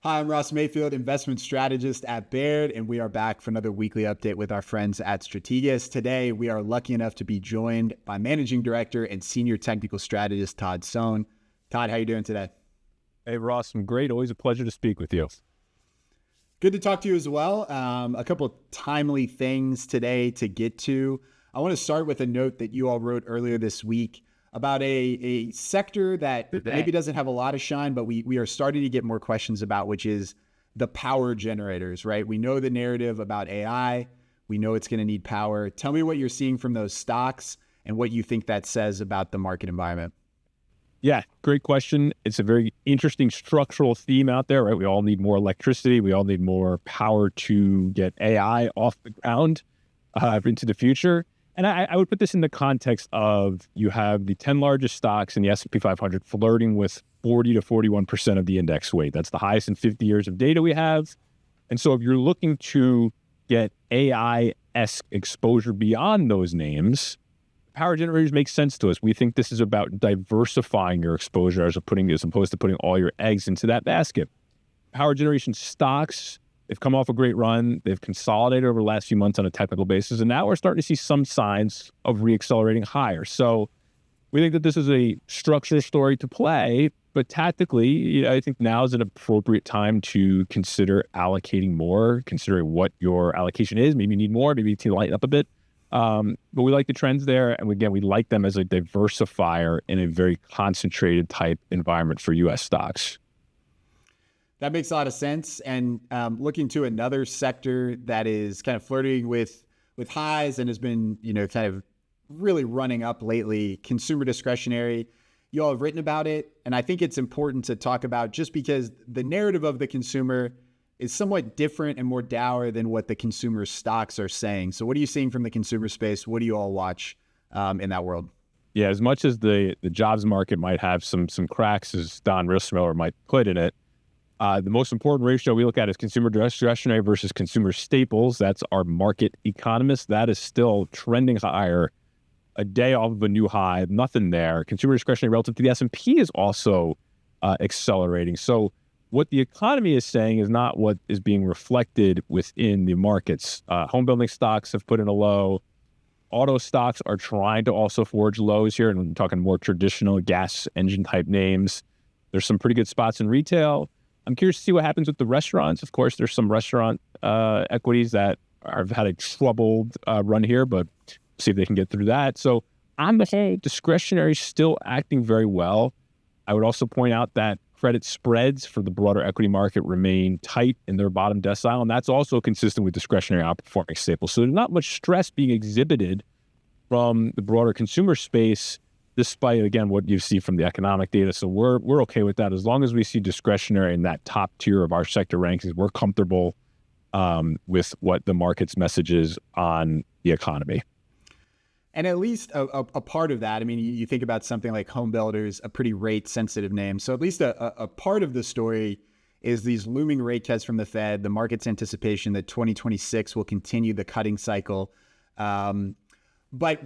Hi, I'm Ross Mayfield, investment strategist at Baird, and we are back for another weekly update with our friends at Strategas. Today, we are lucky enough to be joined by Managing Director and Senior Technical Strategist Todd Sohn. Todd, how are you doing today? Hey, Ross, I'm great. Always a pleasure to speak with you. Good to talk to you as well. A couple of timely things today to get to. I want to start with a note that you all wrote earlier this week about a sector that maybe doesn't have a lot of shine, but we are starting to get more questions about, which is the power generators, right? We know the narrative about AI. We know it's going to need power. Tell me what you're seeing from those stocks and what you think that says about the market environment. Yeah, great question. It's a very interesting structural theme out there, right? We all need more electricity. We all need more power to get AI off the ground into the future. And I would put this in the context of you have the 10 largest stocks in the S&P 500 flirting with 40 to 41% of the index weight. That's the highest in 50 years of data we have. And so if you're looking to get AI-esque exposure beyond those names, power generators make sense to us. We think this is about diversifying your exposure as opposed to putting all your eggs into that basket. Power generation stocks, they've come off a great run. They've consolidated over the last few months on a technical basis, and now we're starting to see some signs of reaccelerating higher. So we think that this is a structural story to play, but tactically, I think now is an appropriate time to consider allocating more, considering what your allocation is. Maybe you need more, maybe you need to lighten up a bit. But we like the trends there, and again, we like them as a diversifier in a very concentrated type environment for U.S. stocks. That makes a lot of sense. And looking to another sector that is kind of flirting with highs and has been, kind of really running up lately, consumer discretionary. You all have written about it, and I think it's important to talk about just because the narrative of the consumer is somewhat different and more dour than what the consumer stocks are saying. So what are you seeing from the consumer space? What do you all watch in that world? Yeah, as much as the jobs market might have some cracks, as Don Rissmiller might put in it, the most important ratio we look at is consumer discretionary versus consumer staples. That's our market economist. That is still trending higher, a day off of a new high, nothing there. Consumer discretionary relative to the S&P is also accelerating. So what the economy is saying is not what is being reflected within the markets. Home building stocks have put in a low. Auto stocks are trying to also forge lows here, and I'm talking more traditional gas engine type names. There's some pretty good spots in retail. I'm curious to see what happens with the restaurants. Of course, there's some restaurant equities that have had a troubled run here, but see if they can get through that. So on the whole, discretionary is still acting very well. I would also point out that credit spreads for the broader equity market remain tight in their bottom decile, and that's also consistent with discretionary outperforming staples. So there's not much stress being exhibited from the broader consumer space, despite, again, what you see from the economic data. So we're okay with that. As long as we see discretionary in that top tier of our sector rankings, we're comfortable with what the market's message is on the economy. And at least a part of that, I mean, you think about something like home builders, a pretty rate sensitive name. So at least a part of the story is these looming rate cuts from the Fed, the market's anticipation that 2026 will continue the cutting cycle. But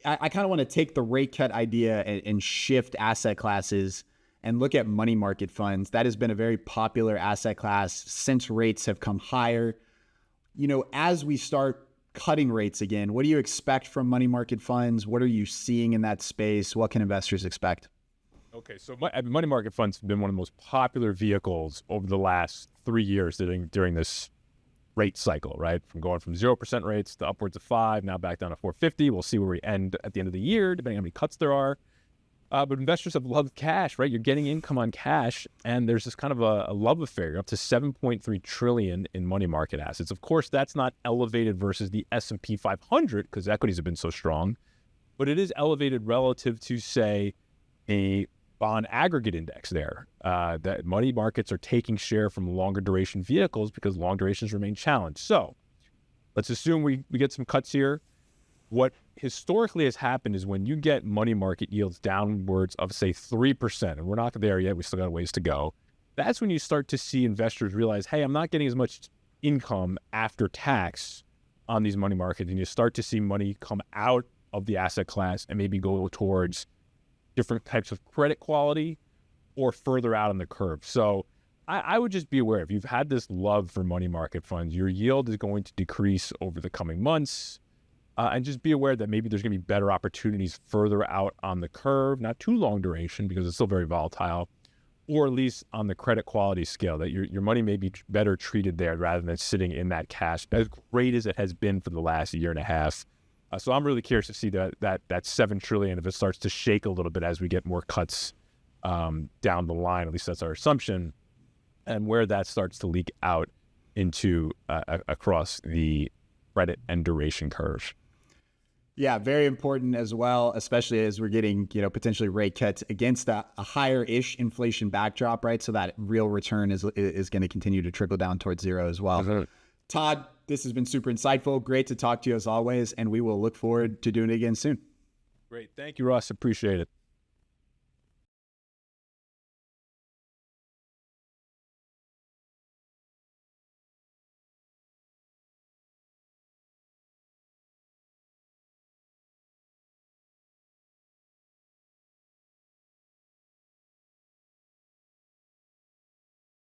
I kind of want to take the rate cut idea and shift asset classes and look at money market funds. That has been a very popular asset class since rates have come higher. As we start cutting rates again, what do you expect from money market funds? What are you seeing in that space? What can investors expect? Okay, so money market funds have been one of the most popular vehicles over the last 3 years during this rate cycle, right? From going from 0% rates to upwards of 5%, now back down to 4.50. We'll see where we end at the end of the year, depending on how many cuts there are. But investors have loved cash, right? You're getting income on cash, and there's this kind of a love affair. You're up to $7.3 trillion in money market assets. Of course, that's not elevated versus the S&P 500 because equities have been so strong, but it is elevated relative to, say, a bond aggregate index there. That money markets are taking share from longer duration vehicles because long durations remain challenged. So let's assume we get some cuts here. What historically has happened is when you get money market yields downwards of, say, 3%, and we're not there yet, we still got a ways to go, that's when you start to see investors realize, hey, I'm not getting as much income after tax on these money markets, and you start to see money come out of the asset class and maybe go towards different types of credit quality or further out on the curve. So I would just be aware, if you've had this love for money market funds, your yield is going to decrease over the coming months. And just be aware that maybe there's going to be better opportunities further out on the curve, not too long duration because it's still very volatile, or at least on the credit quality scale, that your money may be better treated there rather than sitting in that cash, as great as it has been for the last year and a half. So I'm really curious to see that $7 trillion, if it starts to shake a little bit as we get more cuts down the line, at least that's our assumption, and where that starts to leak out into across the credit and duration curve. Yeah, very important as well, especially as we're getting, potentially rate cuts against a higher-ish inflation backdrop, right? So that real return is going to continue to trickle down towards zero as well. Mm-hmm. Todd, this has been super insightful. Great to talk to you as always, and we will look forward to doing it again soon. Great. Thank you, Russ. Appreciate it.